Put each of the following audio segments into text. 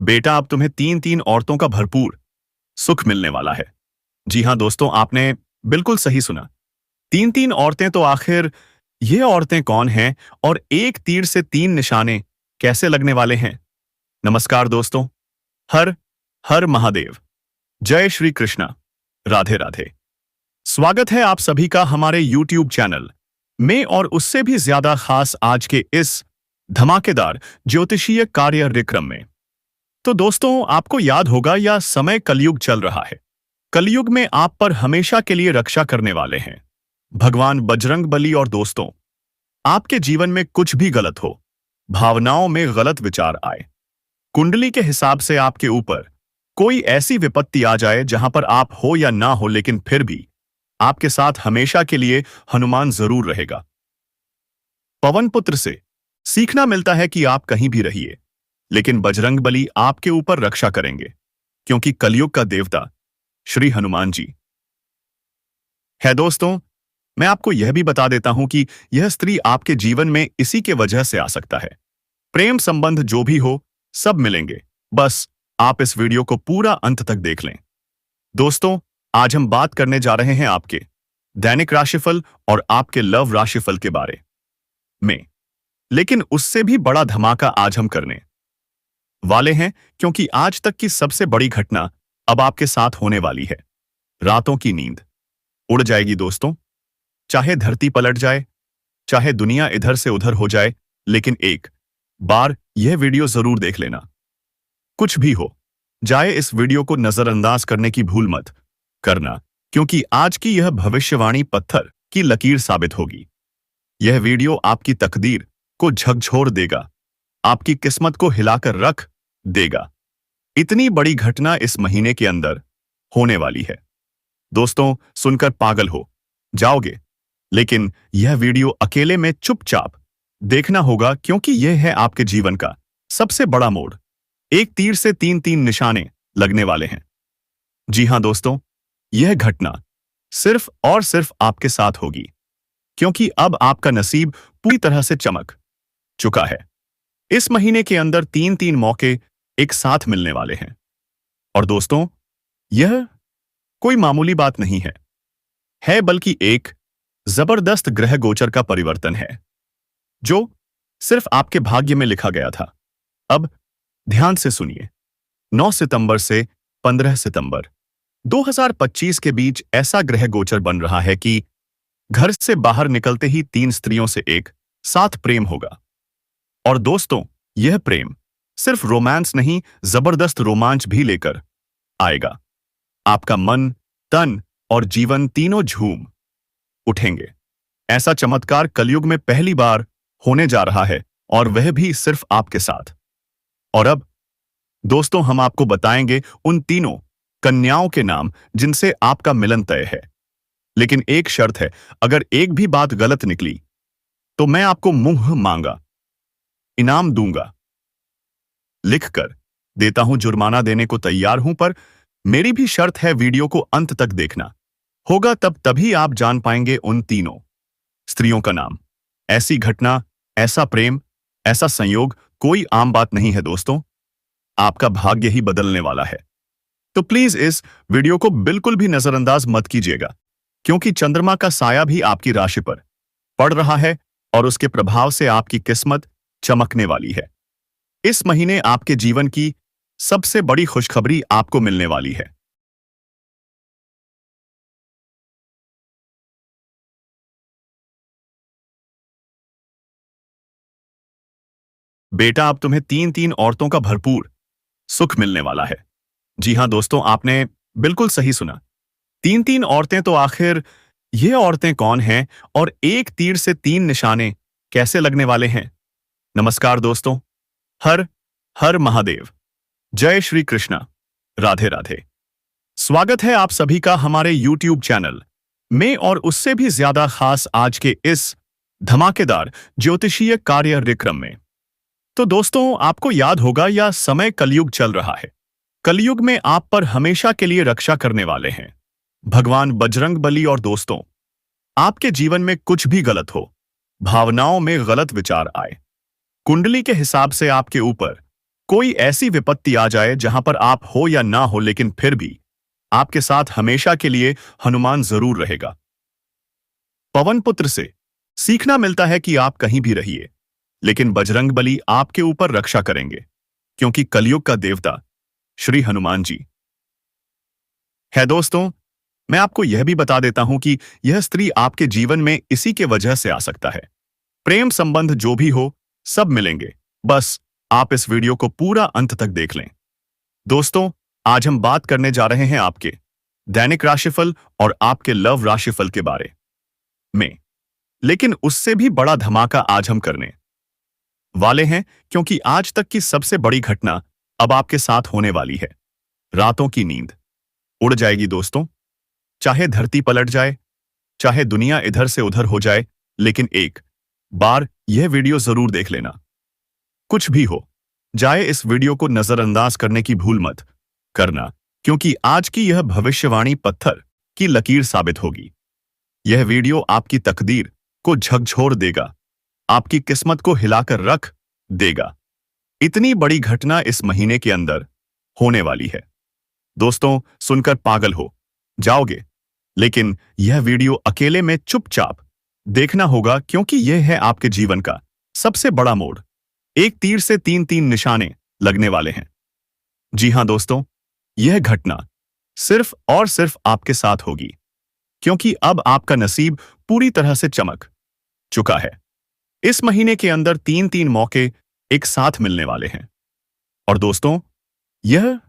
बेटा अब तुम्हें तीन तीन औरतों का भरपूर सुख मिलने वाला है। जी हाँ दोस्तों, आपने बिल्कुल सही सुना। तीन तीन औरतें तो आखिर ये औरतें कौन हैं और एक तीर से तीन निशाने कैसे लगने वाले हैं? नमस्कार दोस्तों। हर हर महादेव। जय श्री कृष्णा। राधे राधे। स्वागत है आप सभी का हमारे YouTube चैनल में और उससे भी ज्यादा खास आज के इस धमाकेदार ज्योतिषीय कार्यक्रम में। तो दोस्तों, आपको याद होगा यह समय कलयुग चल रहा है। कलयुग में आप पर हमेशा के लिए रक्षा करने वाले हैं भगवान बजरंग बली। और दोस्तों, आपके जीवन में कुछ भी गलत हो, भावनाओं में गलत विचार आए, कुंडली के हिसाब से आपके ऊपर कोई ऐसी विपत्ति आ जाए जहां पर आप हो या ना हो, लेकिन फिर भी आपके साथ हमेशा के लिए हनुमान जरूर रहेगा। पवन पुत्र से सीखना मिलता है कि आप कहीं भी रहिए, लेकिन बजरंग बली आपके ऊपर रक्षा करेंगे, क्योंकि कलयुग का देवता श्री हनुमान जी है। दोस्तों, मैं आपको यह भी बता देता हूं कि यह स्त्री आपके जीवन में इसी के वजह से आ सकता है। प्रेम संबंध जो भी हो, सब मिलेंगे। बस आप इस वीडियो को पूरा अंत तक देख लें। दोस्तों, आज हम बात करने जा रहे हैं आपके दैनिक राशिफल और आपके लव राशिफल के बारे में, लेकिन उससे भी बड़ा धमाका आज हम करने वाले हैं, क्योंकि आज तक की सबसे बड़ी घटना अब आपके साथ होने वाली है। रातों की नींद उड़ जाएगी दोस्तों। चाहे धरती पलट जाए, चाहे दुनिया इधर से उधर हो जाए, लेकिन एक बार यह वीडियो जरूर देख लेना। कुछ भी हो जाए, इस वीडियो को नजरअंदाज करने की भूल मत करना, क्योंकि आज की यह भविष्यवाणी पत्थर की लकीर साबित होगी। यह वीडियो आपकी तकदीर को झकझोर देगा, आपकी किस्मत को हिलाकर रख देगा। इतनी बड़ी घटना इस महीने के अंदर होने वाली है। दोस्तों, सुनकर पागल हो जाओगे, लेकिन यह वीडियो अकेले में चुपचाप देखना होगा, क्योंकि यह है आपके जीवन का सबसे बड़ा मोड़। एक तीर से तीन तीन निशाने लगने वाले हैं। जी हां दोस्तों, यह घटना सिर्फ और सिर्फ आपके साथ होगी, क्योंकि अब आपका नसीब पूरी तरह से चमक चुका है। इस महीने के अंदर तीन तीन मौके एक साथ मिलने वाले हैं। और दोस्तों, यह कोई मामूली बात नहीं है बल्कि एक जबरदस्त ग्रह गोचर का परिवर्तन है, जो सिर्फ आपके भाग्य में लिखा गया था। अब ध्यान से सुनिए। 9 सितंबर से 15 सितंबर 2025 के बीच ऐसा ग्रह गोचर बन रहा है कि घर से बाहर निकलते ही तीन स्त्रियों से एक साथ प्रेम होगा। और दोस्तों, यह प्रेम सिर्फ रोमांस नहीं, जबरदस्त रोमांच भी लेकर आएगा। आपका मन, तन और जीवन तीनों झूम उठेंगे। ऐसा चमत्कार कलयुग में पहली बार होने जा रहा है, और वह भी सिर्फ आपके साथ। और अब दोस्तों, हम आपको बताएंगे उन तीनों कन्याओं के नाम जिनसे आपका मिलन तय है। लेकिन एक शर्त है, अगर एक भी बात गलत निकली तो मैं आपको मुंह मांगा इनाम दूंगा। लिख कर देता हूं, जुर्माना देने को तैयार हूं, पर मेरी भी शर्त है, वीडियो को अंत तक देखना होगा, तभी आप जान पाएंगे उन तीनों स्त्रियों का नाम। ऐसी घटना, ऐसा प्रेम, ऐसा संयोग कोई आम बात नहीं है दोस्तों। आपका भाग्य ही बदलने वाला है। तो प्लीज इस वीडियो को बिल्कुल भी नजरअंदाज मत कीजिएगा, क्योंकि चंद्रमा का साया भी आपकी राशि पर पड़ रहा है और उसके प्रभाव से आपकी किस्मत चमकने वाली है। इस महीने आपके जीवन की सबसे बड़ी खुशखबरी आपको मिलने वाली है। बेटा अब तुम्हें तीन तीन औरतों का भरपूर सुख मिलने वाला है। जी हां दोस्तों, आपने बिल्कुल सही सुना। तीन तीन औरतें तो आखिर ये औरतें कौन हैं और एक तीर से तीन निशाने कैसे लगने वाले हैं? नमस्कार दोस्तों। हर हर महादेव। जय श्री कृष्णा। राधे राधे। स्वागत है आप सभी का हमारे YouTube चैनल में और उससे भी ज्यादा खास आज के इस धमाकेदार ज्योतिषीय कार्यक्रम में। तो दोस्तों, आपको याद होगा यह समय कलयुग चल रहा है। कलयुग में आप पर हमेशा के लिए रक्षा करने वाले हैं भगवान बजरंग बली। और दोस्तों, आपके जीवन में कुछ भी गलत हो, भावनाओं में गलत विचार आए, कुंडली के हिसाब से आपके ऊपर कोई ऐसी विपत्ति आ जाए जहां पर आप हो या ना हो, लेकिन फिर भी आपके साथ हमेशा के लिए हनुमान जरूर रहेगा। पवन पुत्र से सीखना मिलता है कि आप कहीं भी रहिए, लेकिन बजरंग बली आपके ऊपर रक्षा करेंगे, क्योंकि कलयुग का देवता श्री हनुमान जी है। दोस्तों, मैं आपको यह भी बता देता हूं कि यह स्त्री आपके जीवन में इसी के वजह से आ सकता है। प्रेम संबंध जो भी हो, सब मिलेंगे, बस आप इस वीडियो को पूरा अंत तक देख लें। दोस्तों, आज हम बात करने जा रहे हैं आपके दैनिक राशिफल और आपके लव राशिफल के बारे में, लेकिन उससे भी बड़ा धमाका आज हम करने वाले हैं, क्योंकि आज तक की सबसे बड़ी घटना अब आपके साथ होने वाली है। रातों की नींद उड़ जाएगी दोस्तों, चाहे धरती पलट जाए, चाहे दुनिया इधर से उधर हो जाए, लेकिन एक बार यह वीडियो जरूर देख लेना। कुछ भी हो जाए, इस वीडियो को नजरअंदाज करने की भूल मत करना, क्योंकि आज की यह भविष्यवाणी पत्थर की लकीर साबित होगी। यह वीडियो आपकी तकदीर को झकझोर देगा, आपकी किस्मत को हिलाकर रख देगा। इतनी बड़ी घटना इस महीने के अंदर होने वाली है। दोस्तों, सुनकर पागल हो जाओगे, लेकिन यह वीडियो अकेले में चुपचाप देखना होगा, क्योंकि यह है आपके जीवन का सबसे बड़ा मोड़। एक तीर से तीन तीन निशाने लगने वाले हैं। जी हां दोस्तों, यह घटना सिर्फ और सिर्फ आपके साथ होगी, क्योंकि अब आपका नसीब पूरी तरह से चमक चुका है। इस महीने के अंदर तीन तीन मौके एक साथ मिलने वाले हैं। और दोस्तों, यह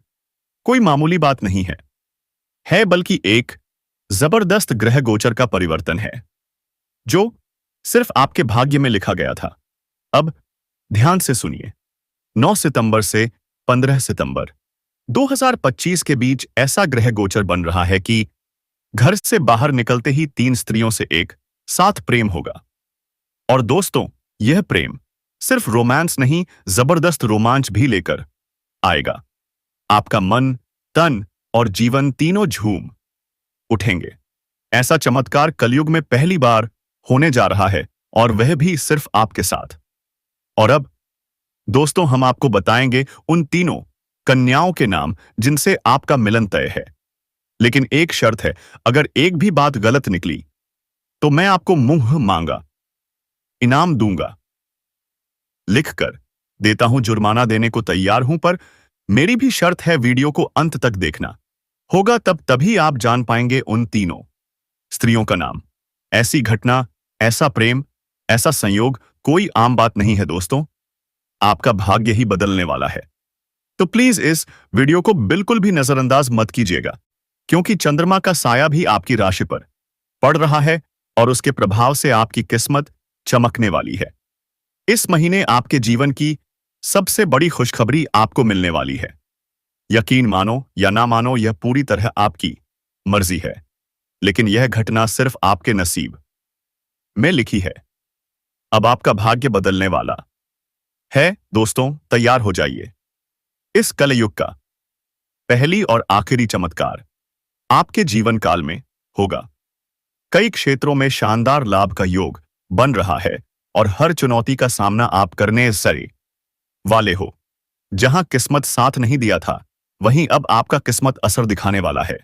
कोई मामूली बात नहीं है बल्कि एक जबरदस्त ग्रह गोचर का परिवर्तन है, जो सिर्फ आपके भाग्य में लिखा गया था। अब ध्यान से सुनिए। 9 सितंबर से 15 सितंबर 2025 के बीच ऐसा ग्रह गोचर बन रहा है कि घर से बाहर निकलते ही 3 स्त्रियों से एक साथ प्रेम होगा। और दोस्तों, यह प्रेम सिर्फ रोमांस नहीं, जबरदस्त रोमांच भी लेकर आएगा। आपका मन, तन और जीवन तीनों झूम उठेंगे। ऐसा चमत्कार कलयुग में पहली बार होने जा रहा है, और वह भी सिर्फ आपके साथ। और अब दोस्तों, हम आपको बताएंगे उन तीनों कन्याओं के नाम जिनसे आपका मिलन तय है। लेकिन एक शर्त है, अगर एक भी बात गलत निकली तो मैं आपको मुंह मांगा इनाम दूंगा। लिखकर देता हूं, जुर्माना देने को तैयार हूं, पर मेरी भी शर्त है, वीडियो को अंत तक देखना होगा, तब तभी आप जान पाएंगे उन तीनों स्त्रियों का नाम। ऐसी घटना, ऐसा प्रेम, ऐसा संयोग कोई आम बात नहीं है दोस्तों। आपका भाग्य ही बदलने वाला है। तो प्लीज इस वीडियो को बिल्कुल भी नजरअंदाज मत कीजिएगा, क्योंकि चंद्रमा का साया भी आपकी राशि पर पड़ रहा है, और उसके प्रभाव से आपकी किस्मत चमकने वाली है। इस महीने आपके जीवन की सबसे बड़ी खुशखबरी आपको मिलने वाली है। यकीन मानो या ना मानो, यह पूरी तरह आपकी मर्जी है, लेकिन यह घटना सिर्फ आपके नसीब में लिखी है। अब आपका भाग्य बदलने वाला है। दोस्तों, तैयार हो जाइए। इस कलयुग का पहली और आखिरी चमत्कार आपके जीवन काल में होगा। कई क्षेत्रों में शानदार लाभ का योग बन रहा है, और हर चुनौती का सामना आप करने सरे वाले हो। जहां किस्मत साथ नहीं दिया था, वहीं अब आपका किस्मत असर दिखाने वाला है।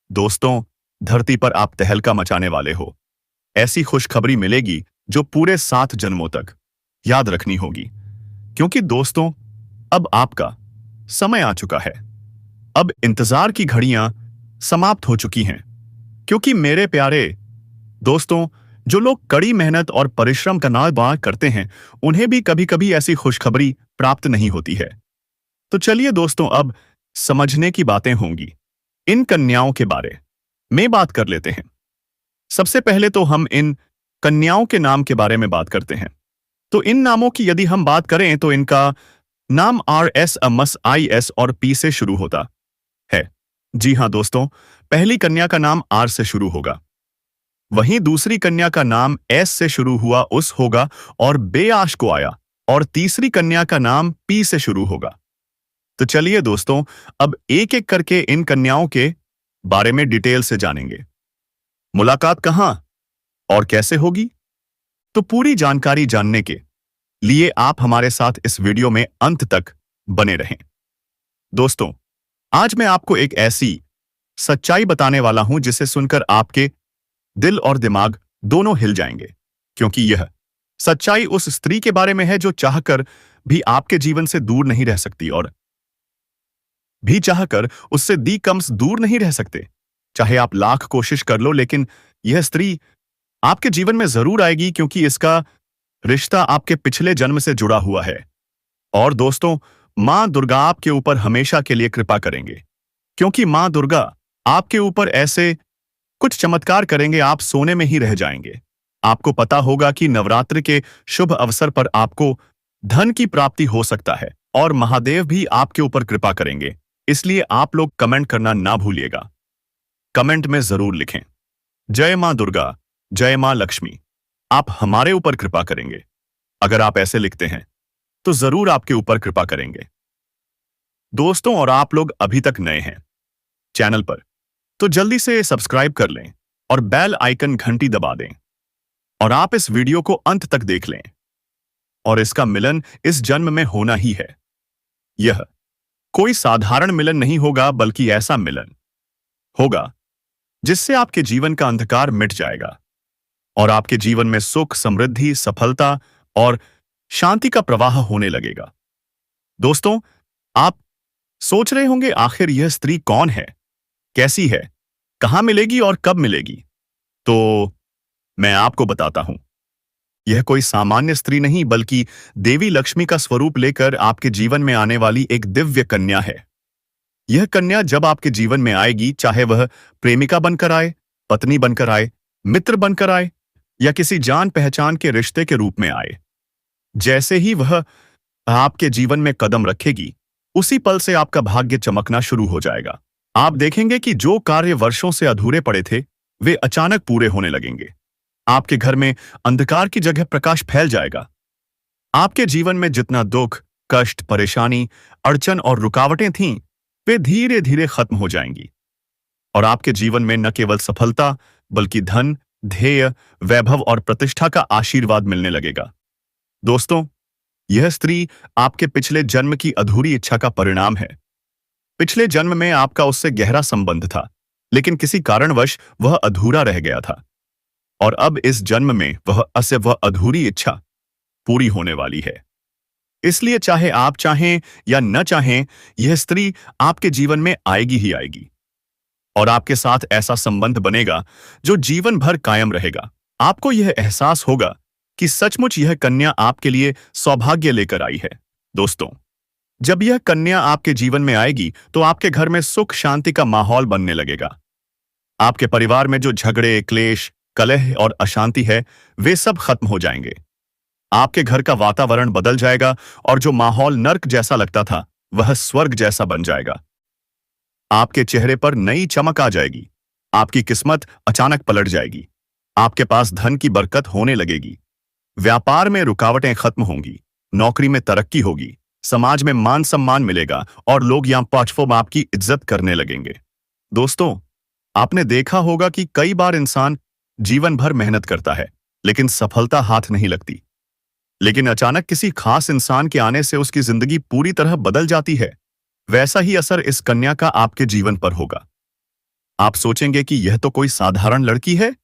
दोस्तों, धरती पर आप तहलका मचाने वाले हो। ऐसी खुशखबरी मिलेगी जो पूरे 7 जन्मों तक याद रखनी होगी, क्योंकि दोस्तों, अब आपका समय आ चुका है। अब इंतजार की घड़ियां समाप्त हो चुकी हैं, क्योंकि मेरे प्यारे दोस्तों, जो लोग कड़ी मेहनत और परिश्रम का नाम करते हैं, उन्हें भी कभी कभी ऐसी खुशखबरी प्राप्त नहीं होती है। तो चलिए दोस्तों, अब समझने की बातें होंगी। इन कन्याओं के बारे में बात कर लेते हैं। सबसे पहले तो हम इन कन्याओं के नाम के बारे में बात करते हैं। तो इन नामों की यदि हम बात करें तो इनका नाम RS और P से शुरू होता है। जी हां दोस्तों, पहली कन्या का नाम R से शुरू होगा, वहीं दूसरी कन्या का नाम S से शुरू हुआ उस होगा और बेआश को आया, और तीसरी कन्या का नाम P से शुरू होगा। तो चलिए दोस्तों, अब एक एक करके इन कन्याओं के बारे में डिटेल से जानेंगे। मुलाकात कहां और कैसे होगी? तो पूरी जानकारी जानने के लिए आप हमारे साथ इस वीडियो में अंत तक बने रहें। दोस्तों, आज मैं आपको एक ऐसी सच्चाई बताने वाला हूं जिसे सुनकर आपके दिल और दिमाग दोनों हिल जाएंगे, क्योंकि यह सच्चाई उस स्त्री के बारे में है जो चाहकर भी आपके जीवन से दूर नहीं रह सकती और भी चाहकर उससे दी कम्स दूर नहीं रह सकते। चाहे आप लाख कोशिश कर लो, लेकिन यह स्त्री आपके जीवन में जरूर आएगी, क्योंकि इसका रिश्ता आपके पिछले जन्म से जुड़ा हुआ है। और दोस्तों, मां दुर्गा आपके ऊपर हमेशा के लिए कृपा करेंगे, क्योंकि मां दुर्गा आपके ऊपर ऐसे कुछ चमत्कार करेंगे, आप सोने में ही रह जाएंगे। आपको पता होगा कि नवरात्रि के शुभ अवसर पर आपको धन की प्राप्ति हो सकता है और महादेव भी आपके ऊपर कृपा करेंगे। इसलिए आप लोग कमेंट करना ना भूलिएगा। कमेंट में जरूर लिखें, जय मां दुर्गा, जय मां लक्ष्मी, आप हमारे ऊपर कृपा करेंगे। अगर आप ऐसे लिखते हैं तो जरूर आपके ऊपर कृपा करेंगे। दोस्तों, और आप लोग अभी तक नए हैं चैनल पर तो जल्दी से सब्सक्राइब कर लें और बेल आइकन घंटी दबा दें। और आप इस वीडियो को अंत तक देख लें, और इसका मिलन इस जन्म में होना ही है। यह कोई साधारण मिलन नहीं होगा, बल्कि ऐसा मिलन होगा जिससे आपके जीवन का अंधकार मिट जाएगा और आपके जीवन में सुख, समृद्धि, सफलता और शांति का प्रवाह होने लगेगा। दोस्तों, आप सोच रहे होंगे आखिर यह स्त्री कौन है, कैसी है, कहां मिलेगी और कब मिलेगी? तो मैं आपको बताता हूं। यह कोई सामान्य स्त्री नहीं, बल्कि देवी लक्ष्मी का स्वरूप लेकर आपके जीवन में आने वाली एक दिव्य कन्या है। यह कन्या जब आपके जीवन में आएगी, चाहे वह प्रेमिका बनकर आए, पत्नी बनकर आए, मित्र बनकर आए या किसी जान पहचान के रिश्ते के रूप में आए, जैसे ही वह आपके जीवन में कदम रखेगी, उसी पल से आपका भाग्य चमकना शुरू हो जाएगा। आप देखेंगे कि जो कार्य वर्षों से अधूरे पड़े थे, वे अचानक पूरे होने लगेंगे। आपके घर में अंधकार की जगह प्रकाश फैल जाएगा। आपके जीवन में जितना दुख, कष्ट, परेशानी, अड़चन और रुकावटें थीं, वे धीरे धीरे खत्म हो जाएंगी और आपके जीवन में न केवल सफलता, बल्कि धन, ध्येय, वैभव और प्रतिष्ठा का आशीर्वाद मिलने लगेगा। दोस्तों, यह स्त्री आपके पिछले जन्म की अधूरी इच्छा का परिणाम है। पिछले जन्म में आपका उससे गहरा संबंध था, लेकिन किसी कारणवश वह अधूरा रह गया था और अब इस जन्म में वह अधूरी इच्छा पूरी होने वाली है। इसलिए चाहे आप चाहें या न चाहें, यह स्त्री आपके जीवन में आएगी ही आएगी और आपके साथ ऐसा संबंध बनेगा जो जीवन भर कायम रहेगा। आपको यह एहसास होगा कि सचमुच यह कन्या आपके लिए सौभाग्य लेकर आई है। दोस्तों, जब यह कन्या आपके जीवन में आएगी, तो आपके घर में सुख शांति का माहौल बनने लगेगा। आपके परिवार में जो झगड़े, क्लेश, कलह और अशांति है, वे सब खत्म हो जाएंगे। आपके घर का वातावरण बदल जाएगा और जो माहौल नर्क जैसा लगता था, वह स्वर्ग जैसा बन जाएगा। आपके चेहरे पर नई चमक आ जाएगी। आपकी किस्मत अचानक पलट जाएगी। आपके पास धन की बरकत होने लगेगी। व्यापार में रुकावटें खत्म होंगी। नौकरी में तरक्की होगी। समाज में मान सम्मान मिलेगा और लोग यहां प्लेटफॉर्म आपकी इज्जत करने लगेंगे। दोस्तों, आपने देखा होगा कि कई बार इंसान जीवन भर मेहनत करता है, लेकिन सफलता हाथ नहीं लगती। लेकिन अचानक किसी खास इंसान के आने से उसकी जिंदगी पूरी तरह बदल जाती है। वैसा ही असर इस कन्या का आपके जीवन पर होगा। आप सोचेंगे कि यह तो कोई साधारण लड़की है,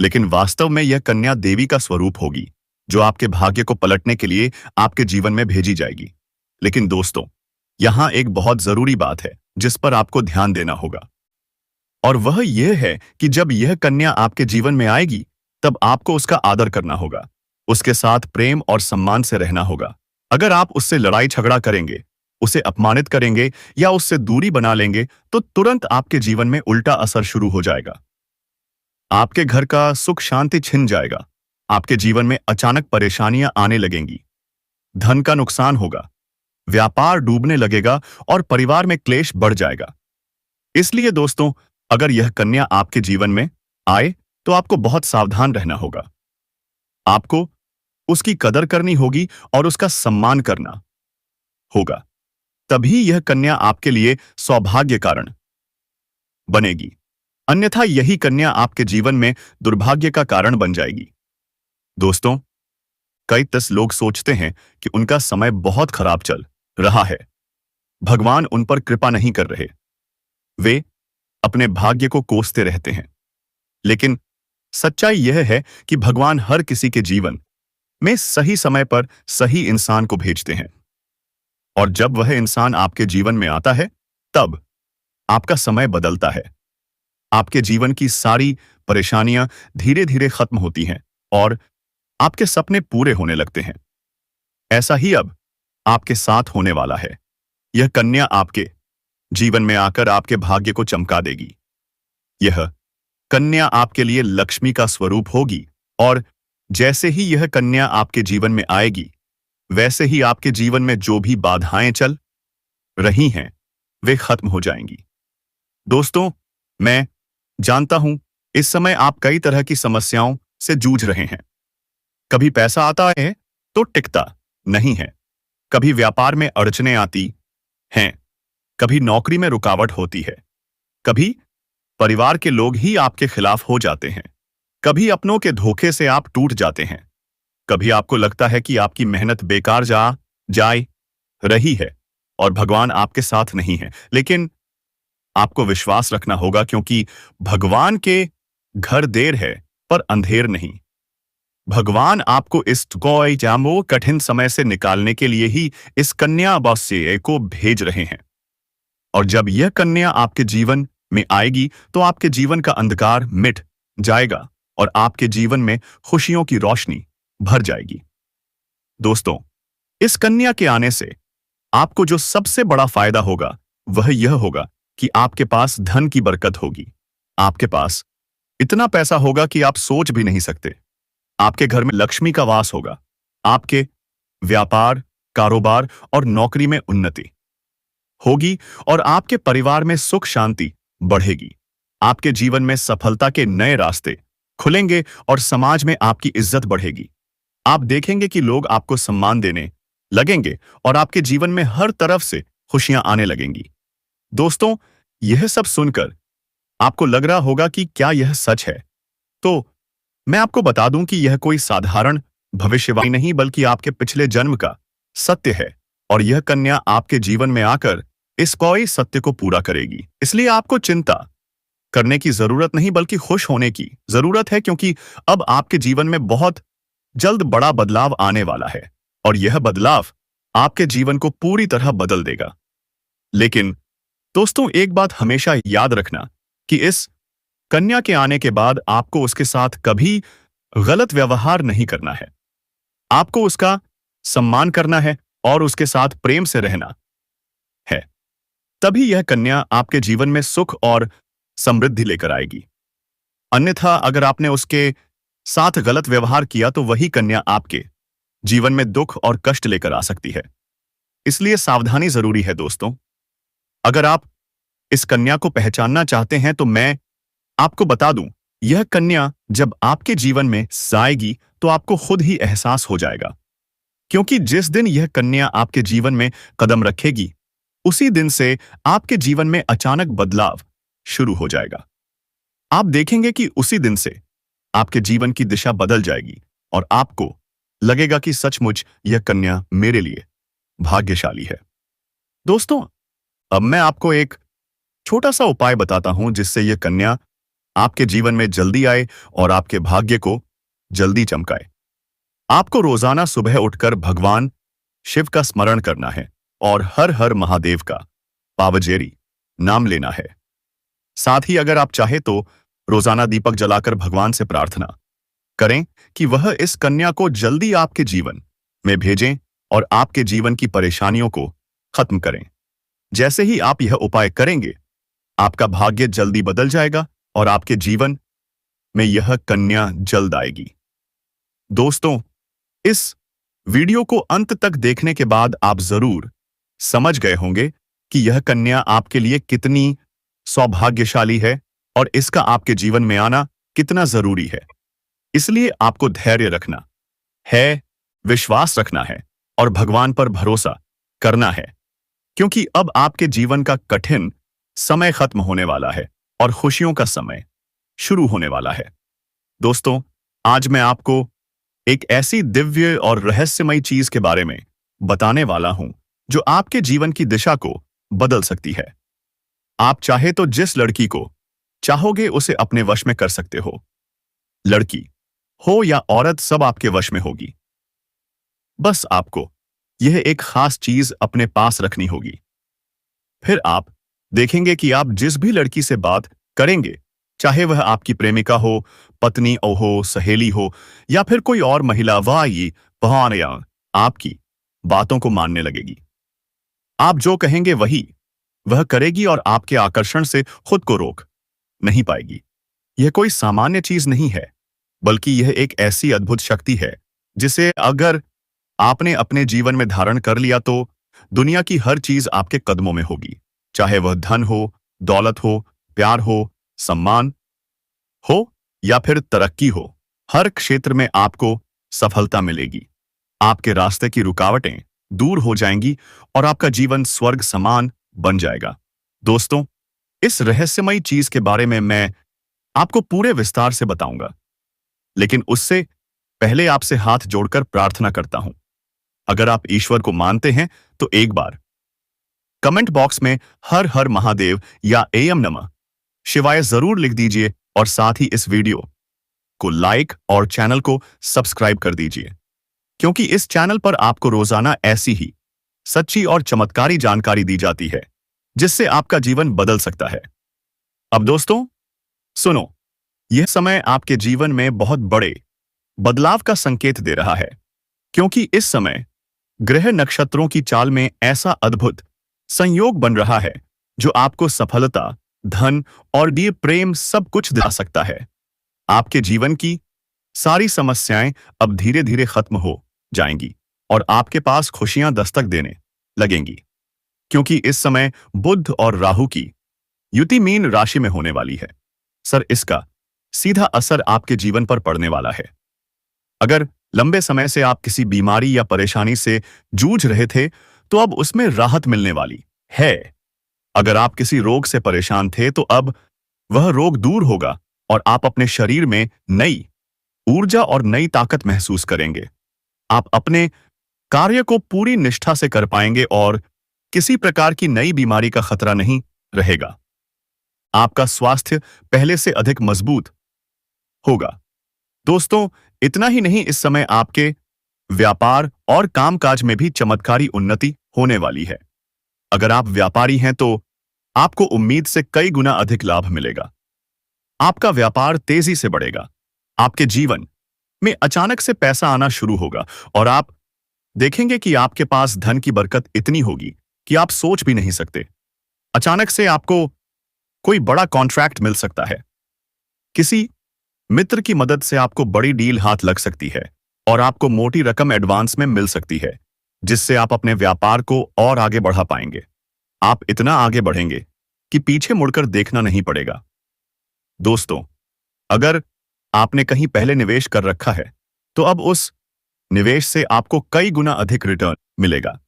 लेकिन वास्तव में यह कन्या देवी का स्वरूप होगी, जो आपके भाग्य को पलटने के लिए आपके जीवन में भेजी जाएगी। लेकिन दोस्तों, यहां एक बहुत जरूरी बात है जिस पर आपको ध्यान देना होगा, और वह यह है कि जब यह कन्या आपके जीवन में आएगी, तब आपको उसका आदर करना होगा, उसके साथ प्रेम और सम्मान से रहना होगा। अगर आप उससे लड़ाई झगड़ा करेंगे, उसे अपमानित करेंगे या उससे दूरी बना लेंगे, तो तुरंत आपके जीवन में उल्टा असर शुरू हो जाएगा। आपके घर का सुख शांति छिन जाएगा। आपके जीवन में अचानक परेशानियां आने लगेंगी। धन का नुकसान होगा, व्यापार डूबने लगेगा और परिवार में क्लेश बढ़ जाएगा। इसलिए दोस्तों, अगर यह कन्या आपके जीवन में आए, तो आपको बहुत सावधान रहना होगा। आपको उसकी कदर करनी होगी और उसका सम्मान करना होगा। तभी यह कन्या आपके लिए सौभाग्य कारण बनेगी। अन्यथा यही कन्या आपके जीवन में दुर्भाग्य का कारण बन जाएगी। दोस्तों, कई लोग सोचते हैं कि उनका समय बहुत खराब चल रहा है, भगवान उन पर कृपा नहीं कर रहे। वे अपने भाग्य को कोसते रहते हैं। लेकिन सच्चाई यह है कि भगवान हर किसी के जीवन में सही समय पर सही इंसान को भेजते हैं। और जब वह इंसान आपके जीवन में आता है, तब आपका समय बदलता है। आपके जीवन की सारी परेशानियां धीरे धीरे खत्म होती हैं और आपके सपने पूरे होने लगते हैं। ऐसा ही अब आपके साथ होने वाला है। यह कन्या आपके जीवन में आकर आपके भाग्य को चमका देगी। यह कन्या आपके लिए लक्ष्मी का स्वरूप होगी और जैसे ही यह कन्या आपके जीवन में आएगी, वैसे ही आपके जीवन में जो भी बाधाएं चल रही हैं, वे खत्म हो जाएंगी। दोस्तों, मैं जानता हूं इस समय आप कई तरह की समस्याओं से जूझ रहे हैं। कभी पैसा आता है तो टिकता नहीं है, कभी व्यापार में अड़चनें आती हैं, कभी नौकरी में रुकावट होती है, कभी परिवार के लोग ही आपके खिलाफ हो जाते हैं, कभी अपनों के धोखे से आप टूट जाते हैं, कभी आपको लगता है कि आपकी मेहनत बेकार जाए रही है और भगवान आपके साथ नहीं है। लेकिन आपको विश्वास रखना होगा, क्योंकि भगवान के घर देर है पर अंधेर नहीं। भगवान आपको इस कठिन समय से निकालने के लिए ही इस कन्या अमावस्या को भेज रहे हैं। और जब यह कन्या आपके जीवन में आएगी तो आपके जीवन का अंधकार मिट जाएगा और आपके जीवन में खुशियों की रोशनी भर जाएगी। दोस्तों, इस कन्या के आने से आपको जो सबसे बड़ा फायदा होगा वह यह होगा कि आपके पास धन की बरकत होगी। आपके पास इतना पैसा होगा कि आप सोच भी नहीं सकते। आपके घर में लक्ष्मी का वास होगा। आपके व्यापार, कारोबार और नौकरी में उन्नति होगी और आपके परिवार में सुख शांति बढ़ेगी। आपके जीवन में सफलता के नए रास्ते खुलेंगे और समाज में आपकी इज्जत बढ़ेगी। आप देखेंगे कि लोग आपको सम्मान देने लगेंगे और आपके जीवन में हर तरफ से खुशियां आने लगेंगी। दोस्तों, यह सब सुनकर आपको लग रहा होगा कि क्या यह सच है? तो मैं आपको बता दूं कि यह कोई साधारण भविष्यवाणी नहीं, बल्कि आपके पिछले जन्म का सत्य है और यह कन्या आपके जीवन में आकर इस कोई सत्य को पूरा करेगी। इसलिए आपको चिंता करने की जरूरत नहीं, बल्कि खुश होने की जरूरत है, क्योंकि अब आपके जीवन में बहुत जल्द बड़ा बदलाव आने वाला है और यह बदलाव आपके जीवन को पूरी तरह बदल देगा। लेकिन दोस्तों, एक बात हमेशा याद रखना कि इस कन्या के आने के बाद आपको उसके साथ कभी गलत व्यवहार नहीं करना है। आपको उसका सम्मान करना है और उसके साथ प्रेम से रहना है। तभी यह कन्या आपके जीवन में सुख और समृद्धि लेकर आएगी। अन्यथा अगर आपने उसके साथ गलत व्यवहार किया तो वही कन्या आपके जीवन में दुख और कष्ट लेकर आ सकती है। इसलिए सावधानी जरूरी है दोस्तों। अगर आप इस कन्या को पहचानना चाहते हैं तो मैं आपको बता दूं, यह कन्या जब आपके जीवन में आएगी तो आपको खुद ही एहसास हो जाएगा, क्योंकि जिस दिन यह कन्या आपके जीवन में कदम रखेगी, उसी दिन से आपके जीवन में अचानक बदलाव शुरू हो जाएगा। आप देखेंगे कि उसी दिन से आपके जीवन की दिशा बदल जाएगी और आपको लगेगा कि सचमुच यह कन्या मेरे लिए भाग्यशाली है। दोस्तों, अब मैं आपको एक छोटा सा उपाय बताता हूं जिससे यह कन्या आपके जीवन में जल्दी आए और आपके भाग्य को जल्दी चमकाए। आपको रोजाना सुबह उठकर भगवान शिव का स्मरण करना है और हर हर महादेव का पावजेरी नाम लेना है। साथ ही अगर आप चाहे तो रोजाना दीपक जलाकर भगवान से प्रार्थना करें कि वह इस कन्या को जल्दी आपके जीवन में भेजें और आपके जीवन की परेशानियों को खत्म करें। जैसे ही आप यह उपाय करेंगे, आपका भाग्य जल्दी बदल जाएगा और आपके जीवन में यह कन्या जल्द आएगी। दोस्तों, इस वीडियो को अंत तक देखने के बाद आप जरूर समझ गए होंगे कि यह कन्या आपके लिए कितनी सौभाग्यशाली है और इसका आपके जीवन में आना कितना जरूरी है। इसलिए आपको धैर्य रखना है, विश्वास रखना है और भगवान पर भरोसा करना है, क्योंकि अब आपके जीवन का कठिन समय खत्म होने वाला है और खुशियों का समय शुरू होने वाला है। दोस्तों, आज मैं आपको एक ऐसी दिव्य और रहस्यमयी चीज के बारे में बताने वाला हूं जो आपके जीवन की दिशा को बदल सकती है। आप चाहे तो जिस लड़की को चाहोगे उसे अपने वश में कर सकते हो। लड़की हो या औरत, सब आपके वश में होगी। बस आपको यह एक खास चीज अपने पास रखनी होगी। फिर आप देखेंगे कि आप जिस भी लड़की से बात करेंगे, चाहे वह आपकी प्रेमिका हो, पत्नी हो, सहेली हो या फिर कोई और महिला, वह आपकी बातों को मानने लगेगी। आप जो कहेंगे वही वह करेगी और आपके आकर्षण से खुद को रोक नहीं पाएगी। यह कोई सामान्य चीज नहीं है, बल्कि यह एक ऐसी अद्भुत शक्ति है जिसे अगर आपने अपने जीवन में धारण कर लिया तो दुनिया की हर चीज आपके कदमों में होगी। चाहे वह धन हो, दौलत हो, प्यार हो, सम्मान हो या फिर तरक्की हो, हर क्षेत्र में आपको सफलता मिलेगी। आपके रास्ते की रुकावटें दूर हो जाएंगी और आपका जीवन स्वर्ग समान बन जाएगा। दोस्तों, इस रहस्यमयी चीज के बारे में मैं आपको पूरे विस्तार से बताऊंगा, लेकिन उससे पहले आपसे हाथ जोड़कर प्रार्थना करता हूं। अगर आप ईश्वर को मानते हैं तो एक बार कमेंट बॉक्स में हर हर महादेव या एयम नमः शिवाय जरूर लिख दीजिए और साथ ही इस वीडियो को लाइक और चैनल को सब्सक्राइब कर दीजिए, क्योंकि इस चैनल पर आपको रोजाना ऐसी ही सच्ची और चमत्कारी जानकारी दी जाती है जिससे आपका जीवन बदल सकता है। अब दोस्तों सुनो, यह समय आपके जीवन में बहुत बड़े बदलाव का संकेत दे रहा है, क्योंकि इस समय ग्रह नक्षत्रों की चाल में ऐसा अद्भुत संयोग बन रहा है जो आपको सफलता, धन और दिए प्रेम सब कुछ दिला सकता है। आपके जीवन की सारी समस्याएं अब धीरे धीरे खत्म हो जाएंगी और आपके पास खुशियां दस्तक देने लगेंगी, क्योंकि इस समय बुध और राहु की युति मीन राशि में होने वाली है। इसका सीधा असर आपके जीवन पर पड़ने वाला है। अगर लंबे समय से आप किसी बीमारी या परेशानी से जूझ रहे थे तो अब उसमें राहत मिलने वाली है। अगर आप किसी रोग से परेशान थे तो अब वह रोग दूर होगा और आप अपने शरीर में नई ऊर्जा और नई ताकत महसूस करेंगे। आप अपने कार्य को पूरी निष्ठा से कर पाएंगे और किसी प्रकार की नई बीमारी का खतरा नहीं रहेगा। आपका स्वास्थ्य पहले से अधिक मजबूत होगा। दोस्तों, इतना ही नहीं, इस समय आपके व्यापार और कामकाज में भी चमत्कारी उन्नति होने वाली है। अगर आप व्यापारी हैं तो आपको उम्मीद से कई गुना अधिक लाभ मिलेगा। आपका व्यापार तेजी से बढ़ेगा। आपके जीवन में अचानक से पैसा आना शुरू होगा और आप देखेंगे कि आपके पास धन की बरकत इतनी होगी कि आप सोच भी नहीं सकते। अचानक से आपको कोई बड़ा कॉन्ट्रैक्ट मिल सकता है। किसी मित्र की मदद से आपको बड़ी डील हाथ लग सकती है और आपको मोटी रकम एडवांस में मिल सकती है, जिससे आप अपने व्यापार को और आगे बढ़ा पाएंगे। आप इतना आगे बढ़ेंगे कि पीछे मुड़कर देखना नहीं पड़ेगा। दोस्तों, अगर आपने कहीं पहले निवेश कर रखा है तो अब उस निवेश से आपको कई गुना अधिक रिटर्न मिलेगा।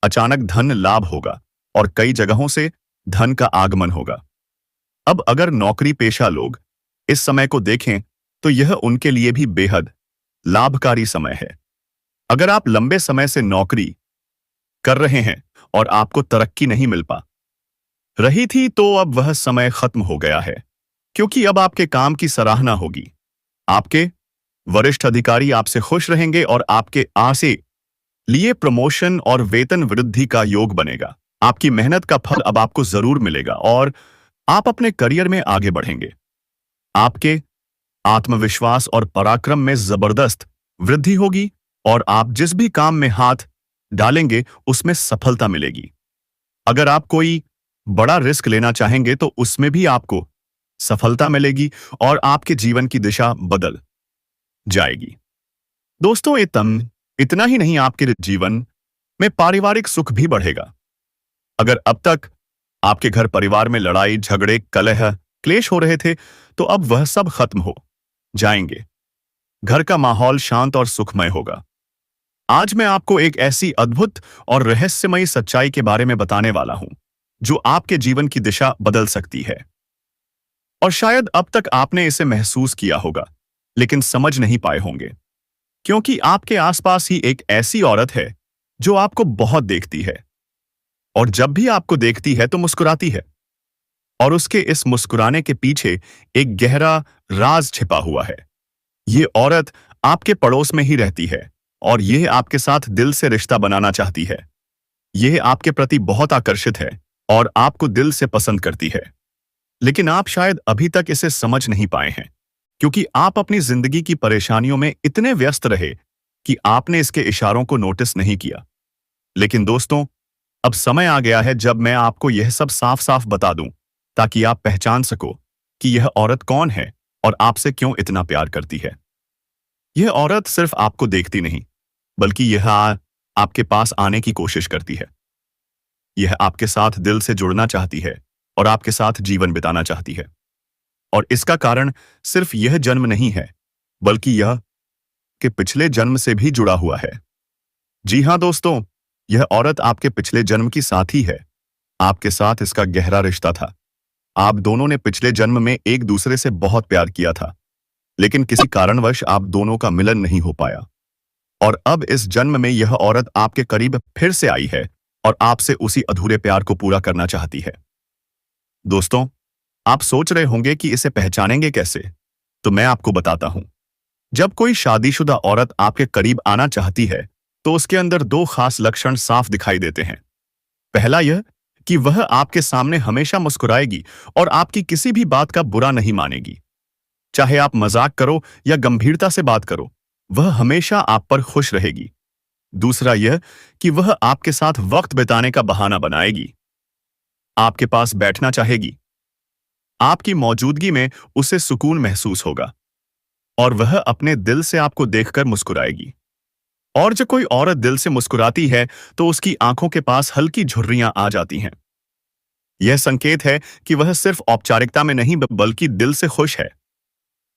अचानक धन लाभ होगा और कई जगहों से धन का आगमन होगा। अब अगर नौकरी पेशा लोग इस समय को देखें तो यह उनके लिए भी बेहद लाभकारी समय है। अगर आप लंबे समय से नौकरी कर रहे हैं और आपको तरक्की नहीं मिल पा रही थी तो अब वह समय खत्म हो गया है, क्योंकि अब आपके काम की सराहना होगी। आपके वरिष्ठ अधिकारी आपसे खुश रहेंगे और आपके आसे लिए प्रमोशन और वेतन वृद्धि का योग बनेगा। आपकी मेहनत का फल अब आपको जरूर मिलेगा और आप अपने करियर में आगे बढ़ेंगे। आपके आत्मविश्वास और पराक्रम में जबरदस्त वृद्धि होगी और आप जिस भी काम में हाथ डालेंगे उसमें सफलता मिलेगी। अगर आप कोई बड़ा रिस्क लेना चाहेंगे तो उसमें भी आपको सफलता मिलेगी और आपके जीवन की दिशा बदल जाएगी। दोस्तों, इतना ही नहीं, आपके जीवन में पारिवारिक सुख भी बढ़ेगा। अगर अब तक आपके घर परिवार में लड़ाई झगड़े कलह क्लेश हो रहे थे तो अब वह सब खत्म हो जाएंगे। घर का माहौल शांत और सुखमय होगा। आज मैं आपको एक ऐसी अद्भुत और रहस्यमयी सच्चाई के बारे में बताने वाला हूं जो आपके जीवन की दिशा बदल सकती है। और शायद अब तक आपने इसे महसूस किया होगा लेकिन समझ नहीं पाए होंगे, क्योंकि आपके आसपास ही एक ऐसी औरत है जो आपको बहुत देखती है, और जब भी आपको देखती है तो मुस्कुराती है। और उसके इस मुस्कुराने के पीछे एक गहरा राज छिपा हुआ है। ये औरत आपके पड़ोस में ही रहती है और यह आपके साथ दिल से रिश्ता बनाना चाहती है। यह आपके प्रति बहुत आकर्षित है और आपको दिल से पसंद करती है। लेकिन आप शायद अभी तक इसे समझ नहीं पाए हैं, क्योंकि आप अपनी जिंदगी की परेशानियों में इतने व्यस्त रहे कि आपने इसके इशारों को नोटिस नहीं किया। लेकिन दोस्तों, अब समय आ गया है जब मैं आपको यह सब साफ साफ बता दूं, ताकि आप पहचान सको कि यह औरत कौन है और आपसे क्यों इतना प्यार करती है। यह औरत सिर्फ आपको देखती नहीं, बल्कि यह आपके पास आने की कोशिश करती है। यह आपके साथ दिल से जुड़ना चाहती है और आपके साथ जीवन बिताना चाहती है। और इसका कारण सिर्फ यह जन्म नहीं है, बल्कि यह कि पिछले जन्म से भी जुड़ा हुआ है। जी हाँ दोस्तों, यह औरत आपके पिछले जन्म की साथी है। आपके साथ इसका गहरा रिश्ता था। आप दोनों ने पिछले जन्म में एक दूसरे से बहुत प्यार किया था, लेकिन किसी कारणवश आप दोनों का मिलन नहीं हो पाया। और अब इस जन्म में यह औरत आपके करीब फिर से आई है और आपसे उसी अधूरे प्यार को पूरा करना चाहती है। दोस्तों, आप सोच रहे होंगे कि इसे पहचानेंगे कैसे? तो मैं आपको बताता हूं। जब कोई शादीशुदा औरत आपके करीब आना चाहती है, तो उसके अंदर दो खास लक्षण साफ दिखाई देते हैं। पहला यह कि वह आपके सामने हमेशा मुस्कुराएगी और आपकी किसी भी बात का बुरा नहीं मानेगी। चाहे आप मजाक करो या गंभीरता से बात करो, वह हमेशा आप पर खुश रहेगी। दूसरा यह कि वह आपके साथ वक्त बिताने का बहाना बनाएगी। आपके पास बैठना चाहेगी। आपकी मौजूदगी में उसे सुकून महसूस होगा और वह अपने दिल से आपको देखकर मुस्कुराएगी। और जब कोई औरत दिल से मुस्कुराती है, तो उसकी आंखों के पास हल्की झुर्रियां आ जाती हैं। यह संकेत है कि वह सिर्फ औपचारिकता में नहीं बल्कि दिल से खुश है।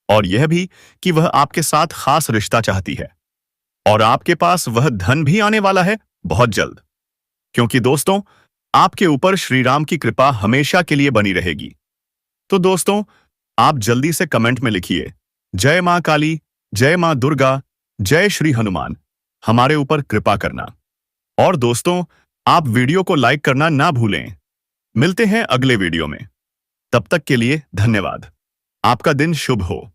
और यह भी कि वह आपके साथ खास रिश्ता चाहती है। और आपके पास वह धन भी आने वाला है बहुत जल्द। क्योंकि दोस्तों, आपके ऊपर श्री राम की कृपा हमेशा के लिए बनी रहेगी। तो दोस्तों, आप जल्दी से कमेंट में लिखिए, जय मां काली, जय मां दुर्गा, जय श्री हनुमान, हमारे ऊपर कृपा करना। और दोस्तों, आप वीडियो को लाइक करना ना भूलें। मिलते हैं अगले वीडियो में। तब तक के लिए धन्यवाद। आपका दिन शुभ हो।